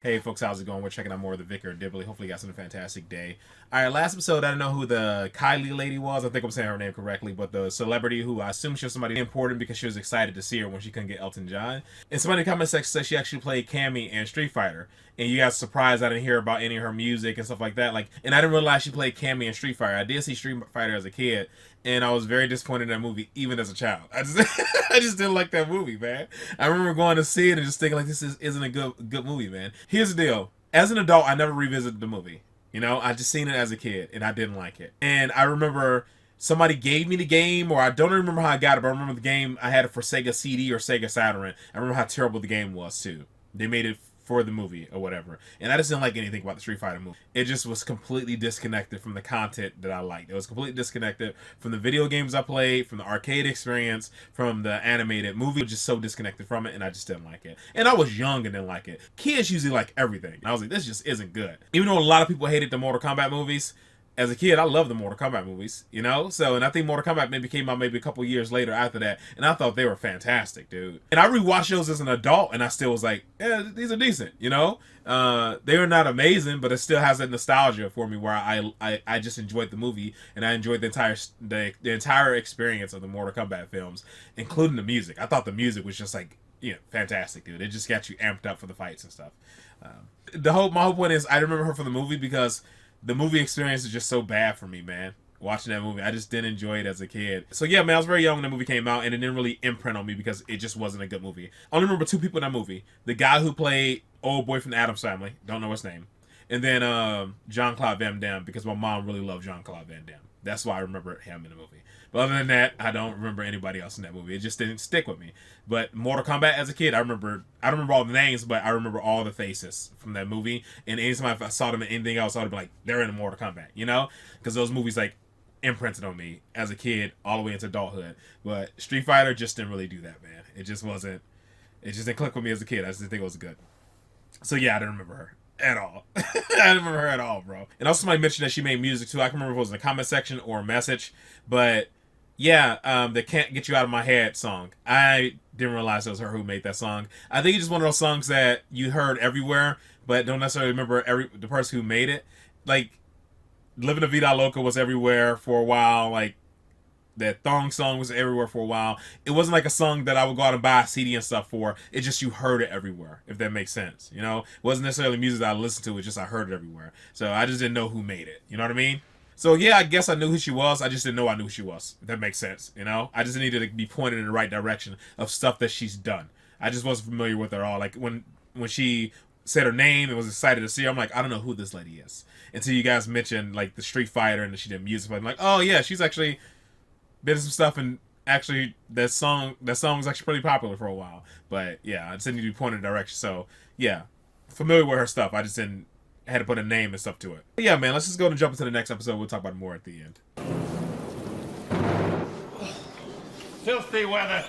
Hey folks, how's it going? We're checking out more of the Vicar of Dibley. Hopefully you guys had a fantastic day. Alright, last episode, I don't know who the Kylie lady was. I think I'm saying her name correctly, but the celebrity who I assume she was somebody important because she was excited to see her when she couldn't get Elton John. And somebody in the comment section said she actually played Cammy in Street Fighter. And you guys surprised I didn't hear about any of her music and stuff like that. And I didn't realize she played Cammy in Street Fighter. I did see Street Fighter as a kid, and I was very disappointed in that movie, even as a child. I just didn't like that movie, man. I remember going to see it and just thinking like isn't a good movie, man. Here's the deal. As an adult, I never revisited the movie. You know, I just seen it as a kid, and I didn't like it. And I remember somebody gave me the game, or I don't remember how I got it, but I remember the game, I had it for Sega CD or Sega Saturn. I remember how terrible the game was, too. They made it for the movie or whatever. And I just didn't like anything about the Street Fighter movie. It just was completely disconnected from the content that I liked. It was completely disconnected from the video games I played, from the arcade experience, from the animated movie. It was just so disconnected from it, and I just didn't like it. And I was young and didn't like it. Kids usually like everything. And I was like, this just isn't good. Even though a lot of people hated the Mortal Kombat movies, as a kid, I loved the Mortal Kombat movies, you know? So, and I think Mortal Kombat maybe came out maybe a couple years later after that, and I thought they were fantastic, dude. And I rewatched those as an adult, and I still was like, yeah, these are decent, you know? They are not amazing, but it still has that nostalgia for me where I just enjoyed the movie, and I enjoyed the entire experience of the Mortal Kombat films, including the music. I thought the music was just like, you know, fantastic, dude. It just got you amped up for the fights and stuff. My whole point is I remember her for the movie because the movie experience is just so bad for me, man. Watching that movie, I just didn't enjoy it as a kid. So yeah, man, I was very young when the movie came out, and it didn't really imprint on me because it just wasn't a good movie. I only remember two people in that movie: the guy who played old boy from the Addams Family, don't know his name, and then Jean-Claude Van Damme, because my mom really loved Jean-Claude Van Damme. That's why I remember him in the movie. But other than that, I don't remember anybody else in that movie. It just didn't stick with me. But Mortal Kombat as a kid, I don't remember all the names, but I remember all the faces from that movie. And anytime I saw them in anything else, I would be like, they're in Mortal Kombat, you know? Because those movies like imprinted on me as a kid all the way into adulthood. But Street Fighter just didn't really do that, man. It just didn't click with me as a kid. I just didn't think it was good. So yeah, I didn't remember her at all. I didn't remember her at all, bro. And also somebody mentioned that she made music too. I can't remember if it was in the comment section or a message, but yeah, the Can't Get You Out of My Head song. I didn't realize it was her who made that song. I think it's just one of those songs that you heard everywhere, but don't necessarily remember the person who made it. Like, Living La Vida Loca was everywhere for a while. Like, that Thong song was everywhere for a while. It wasn't like a song that I would go out and buy a CD and stuff for. It's just you heard it everywhere, if that makes sense. You know? It wasn't necessarily music that I listened to. It's just I heard it everywhere. So I just didn't know who made it. You know what I mean? So yeah, I guess I knew who she was. I just didn't know I knew who she was. If that makes sense, you know? I just needed to be pointed in the right direction of stuff that she's done. I just wasn't familiar with her at all. Like when she said her name and was excited to see her, I'm like, I don't know who this lady is. Until you guys mentioned like the Street Fighter and that she did music. I'm like, oh yeah, she's actually been in some stuff, and actually that song was actually pretty popular for a while. But yeah, I just need to be pointed in a direction. So yeah, familiar with her stuff. I just had to put a name and stuff to it. But yeah, man, let's just go and jump into the next episode. We'll talk about it more at the end. Filthy weather.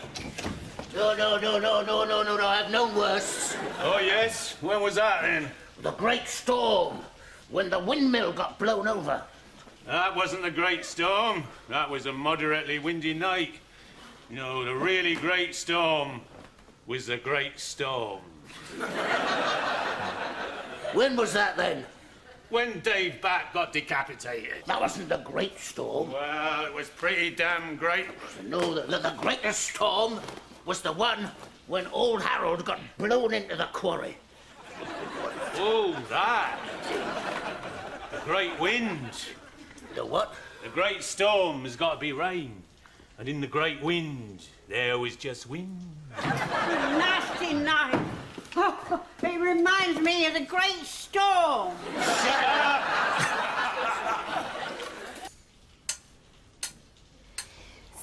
No, I've known worse. Oh, yes? When was that, then? The great storm, when the windmill got blown over. That wasn't a great storm. That was a moderately windy night. No, the really great storm was the great storm. When was that, then? When Dave Bat got decapitated. That wasn't the great storm. Well, it was pretty damn great. No, the greatest storm was the one when old Harold got blown into the quarry. Oh, that. The great wind. The what? The great storm has got to be rain. And in the great wind, there was just wind. Nasty night. Oh, it reminds me of the great storm. Shut up!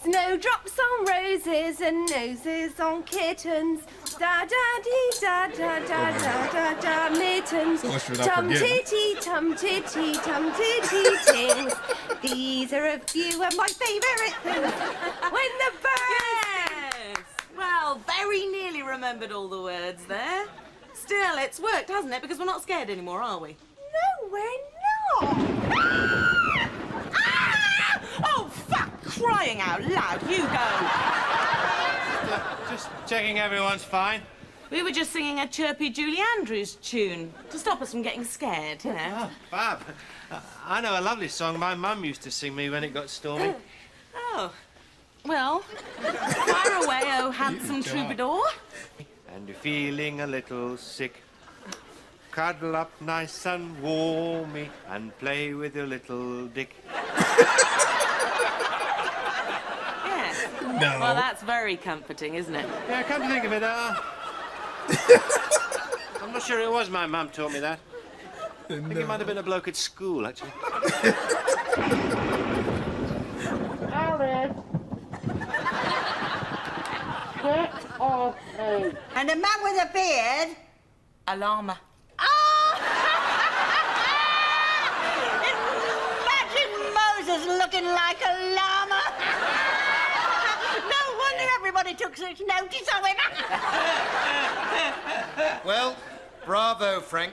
Snowdrops on roses and noses on kittens. Da da dee da da da da da da mittens. Tum titty, tum titty, tum titty tings. These are a few of my favourite things. When the birds. Yes! Well, very nearly remembered all the words there. Still, it's worked, hasn't it? Because we're not scared anymore, are we? No, we're not. Ah! Ah! Oh, fuck! Crying out loud, you go! Just checking everyone's fine. We were just singing a chirpy Julie Andrews tune to stop us from getting scared, you know. Oh, Bob, I know a lovely song my mum used to sing me when it got stormy. Oh. Well, fire away, oh handsome troubadour. And you're feeling a little sick. Cuddle up nice and warmy and play with your little dick. Yes. No. Well, that's very comforting, isn't it? Yeah, come to think of it, I'm not sure it was my mum taught me that. I think it might have been a bloke at school, actually. Alice! Get off me. And the man with a beard? A llama. Oh! Imagine Moses looking like a llama. No wonder everybody took such notice of him. Well, bravo, Frank.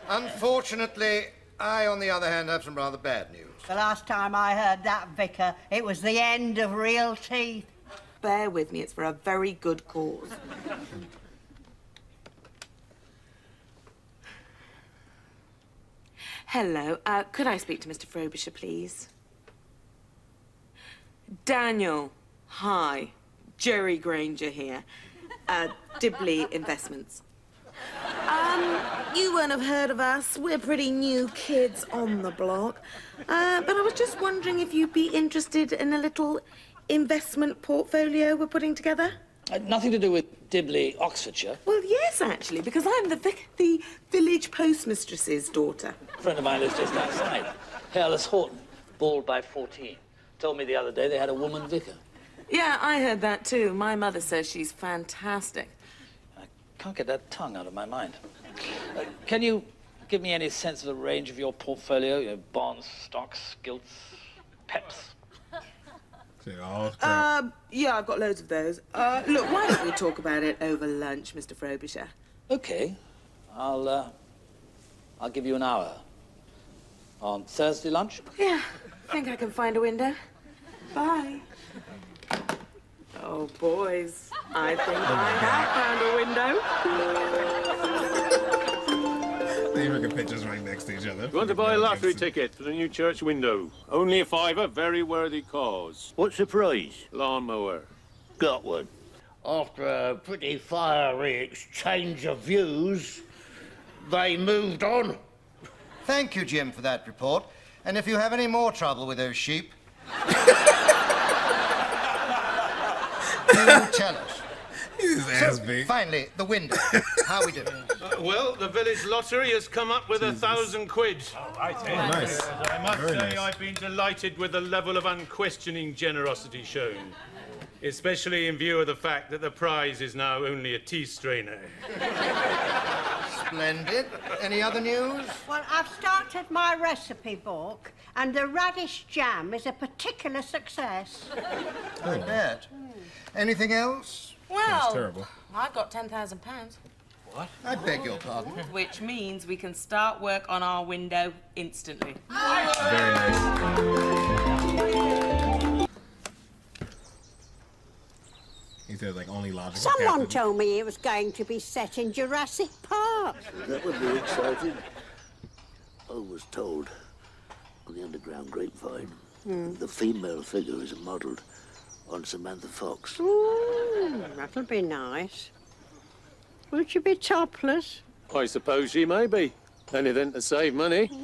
Unfortunately, I, on the other hand, have some rather bad news. The last time I heard that, Vicar, it was the end of real teeth. Bear with me, it's for a very good cause. Hello, could I speak to Mr. Frobisher, please? Daniel, hi. Jerry Granger here. Dibley Investments. You won't have heard of us. We're pretty new kids on the block. But I was just wondering if you'd be interested in a little investment portfolio we're putting together? Nothing to do with Dibley, Oxfordshire. Well, yes, actually, because I'm the village postmistress's daughter. A friend of mine lives just outside. Hairless Horton, bald by 14. Told me the other day they had a woman vicar. Yeah, I heard that too. My mother says she's fantastic. I can't get that tongue out of my mind. Can you give me any sense of the range of your portfolio? You know, bonds, stocks, gilts, peps? Yeah, I've got loads of those. Look, why don't we talk about it over lunch, Mr. Frobisher? Okay. I'll give you an hour. On Thursday lunch? Yeah, think I can find a window. Bye. Oh, boys, I think I have found a window. They making pictures right next to each other. You want to buy a lottery ticket for the new church window? Only a £5, very worthy cause. What's the prize? Lawnmower. Got one. After a pretty fiery exchange of views, they moved on. Thank you, Jim, for that report. And if you have any more trouble with those sheep, do tell us. His ass big. Finally, the window. How we doing? Well, the village lottery has come up with £1,000. Nice. I must Very say nice. I've been delighted with the level of unquestioning generosity shown, especially in view of the fact that the prize is now only a tea strainer. Splendid. Any other news? Well, I've started my recipe book, and the radish jam is a particular success. I bet. Anything else? That's Well, terrible. I've got £10,000. I beg your pardon. Which means we can start work on our window instantly. Very nice. He says like only logical. Someone captain. told me it was going to be set in Jurassic Park. That would be exciting. I was told on the underground grapevine the female figure is modelled on Samantha Fox. Ooh, that'll be nice. Will she be topless? I suppose she may be. Anything to save money. For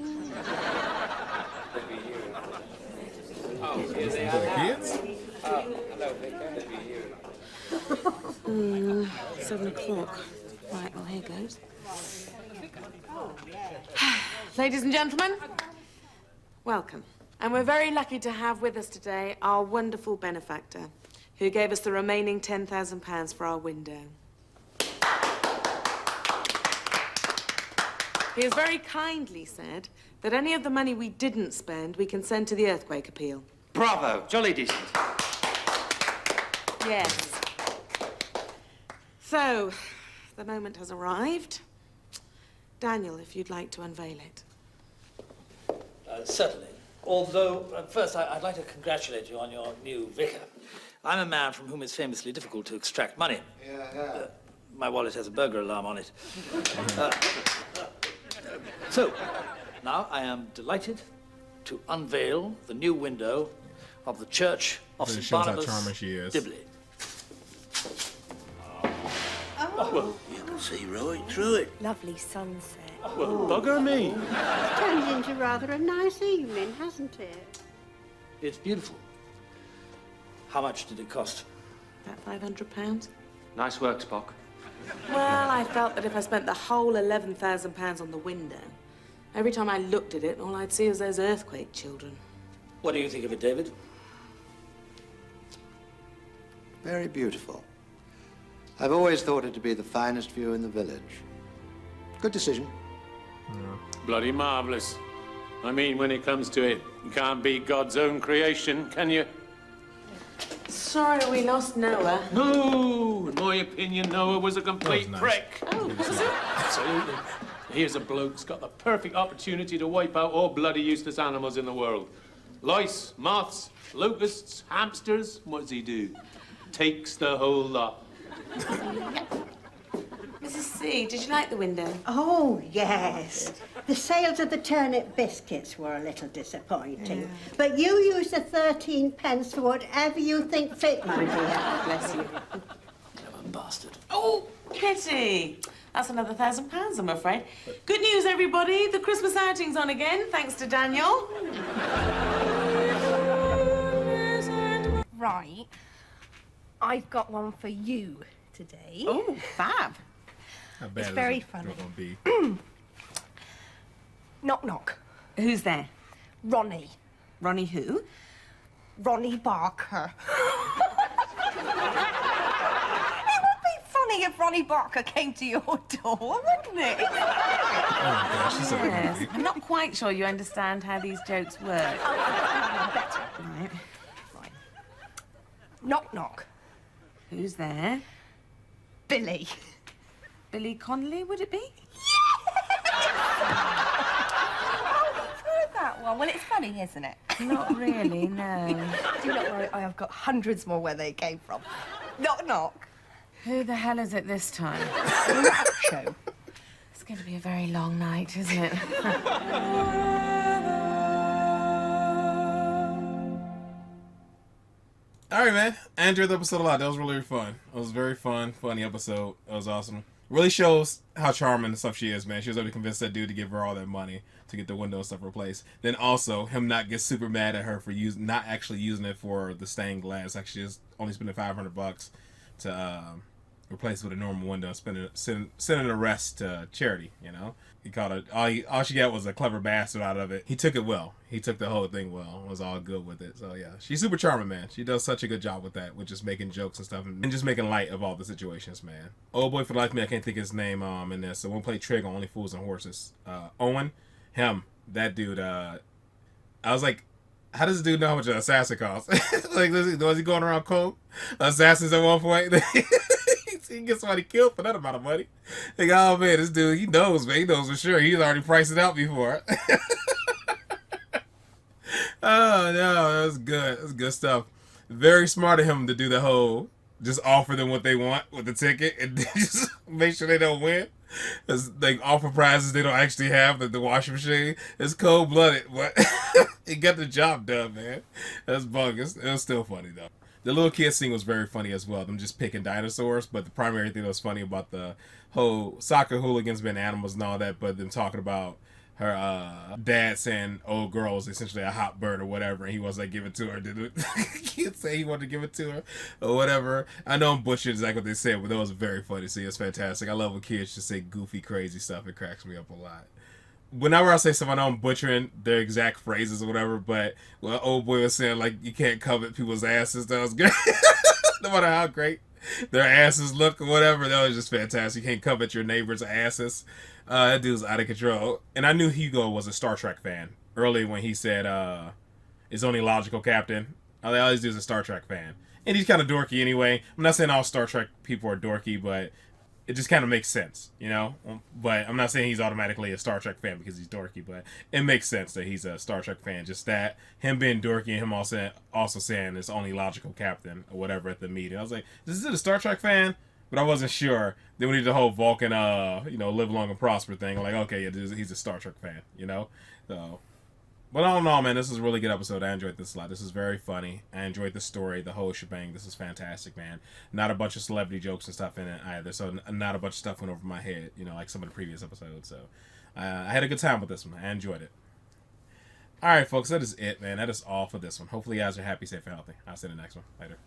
the kids? 7 o'clock. Right, well, here goes. Ladies and gentlemen, welcome. And we're very lucky to have with us today our wonderful benefactor, who gave us the remaining £10,000 for our window. He has very kindly said that any of the money we didn't spend, we can send to the earthquake appeal. Bravo. Jolly decent. Yes. So, the moment has arrived. Daniel, if you'd like to unveil it. Certainly. Although, first, I'd like to congratulate you on your new vicar. I'm a man from whom it's famously difficult to extract money. My wallet has a burglar alarm on it. So, now I am delighted to unveil the new window of the Church of It St. shows how Barnabas charming she is. Dibley. You can see right through it. Lovely sunset. Well, bugger me. It's turned into rather a nice evening, hasn't it? It's beautiful. How much did it cost? About £500. Nice work, Spock. Well, I felt that if I spent the whole £11,000 on the window, every time I looked at it, all I'd see was those earthquake children. What do you think of it, David? Very beautiful. I've always thought it to be the finest view in the village. Good decision. Bloody marvellous. I mean, when it comes to it, you can't beat God's own creation, can you? Sorry we lost Noah. No! In my opinion, Noah was a complete nice. prick. Oh, was it? Absolutely. Here's a bloke who's got the perfect opportunity to wipe out all bloody useless animals in the world. Lice, moths, locusts, hamsters. What does he do? Takes the whole lot. Mrs. C, did you like the window? Oh, yes. The sales of the turnip biscuits were a little disappointing. But you use the 13 pence for whatever you think fit, my dear. Bless you. Clever bastard. Oh, Kitty. That's another £1,000, I'm afraid. Good news, everybody. The Christmas outing's on again, thanks to Daniel. Right. I've got one for you today. Oh, fab. How bad It's is very it funny. gonna be? Knock, knock. Who's there? Ronnie. Ronnie who? Ronnie Barker. It would be funny if Ronnie Barker came to your door, wouldn't it? Oh my gosh, she's so Yes. goofy. I'm not quite sure you understand how these jokes work. Better. Right. Right. Knock, knock. Who's there? Billy. Billy Connolly, would it be? Heard that one. Well, it's funny, isn't it? Not really, no. Do not worry, I have got hundreds more where they came from. Knock, knock. Who the hell is it this time? Show. It's going to be a very long night, isn't it? All right, man. I enjoyed the episode a lot. That was really fun. It was a very fun, funny episode. It was awesome. Really shows how charming and stuff she is, man. She was able to convince that dude to give her all that money to get the window and stuff replaced. Then also, him not get super mad at her for not actually using it for the stained glass. Actually, just only spending $500 to replace it with a normal window and sending the rest to charity, you know? He called it, all she got was a clever bastard out of it. He took it well. He took the whole thing well. Was all good with it. So yeah, she's super charming, man. She does such a good job with that, with just making jokes and stuff and just making light of all the situations, man. Old boy for the life of me, I can't think of his name in this. So one play Trig on Only Fools and Horses. Owen, that dude, I was like, how does this dude know how much an assassin costs? Like, was he going around cold assassins at one point? He gets somebody killed for that amount of money. Like, oh man, this dude, he knows, man. He knows for sure. He's already priced it out before. Oh no, that was good. That's good stuff. Very smart of him to do the whole just offer them what they want with the ticket and just make sure they don't win. It's like offer prizes they don't actually have, like the washing machine. It's cold blooded, but he got the job done, man. That's bogus. It was still funny though. The little kid scene was very funny as well. Them just picking dinosaurs, but the primary thing that was funny about the whole soccer hooligans being animals and all that, but them talking about her dad saying old girl was essentially a hot bird or whatever, and he was like, give it to her. Did the kid say he wanted to give it to her or whatever? I know I'm butchering exactly what they said, but that was very funny to see. It's fantastic. I love when kids just say goofy, crazy stuff. It cracks me up a lot. Whenever I say something, I know I'm butchering their exact phrases or whatever, but well, old boy was saying, like, you can't covet people's asses. That was great. No matter how great their asses look or whatever, that was just fantastic. You can't covet your neighbor's asses. That dude's out of control. And I knew Hugo was a Star Trek fan early when he said, it's only logical, Captain. I like, all these dudes are a Star Trek fan. And he's kind of dorky anyway. I'm not saying all Star Trek people are dorky, but it just kind of makes sense, you know? But I'm not saying he's automatically a Star Trek fan because he's dorky, but it makes sense that he's a Star Trek fan. Just that, him being dorky and him also saying it's only logical, Captain, or whatever at the meeting. I was like, is this a Star Trek fan? but I wasn't sure. Then we did the whole Vulcan, live long and prosper thing. I'm like, okay, yeah, he's a Star Trek fan, So, but all in all, man, this is a really good episode. I enjoyed this a lot. This is very funny. I enjoyed the story, the whole shebang. This is fantastic, man. Not a bunch of celebrity jokes and stuff in it either. So not a bunch of stuff went over my head, like some of the previous episodes. So I had a good time with this one. I enjoyed it. All right, folks, that is it, man. That is all for this one. Hopefully you guys are happy, safe, and healthy. I'll see you in the next one. Later.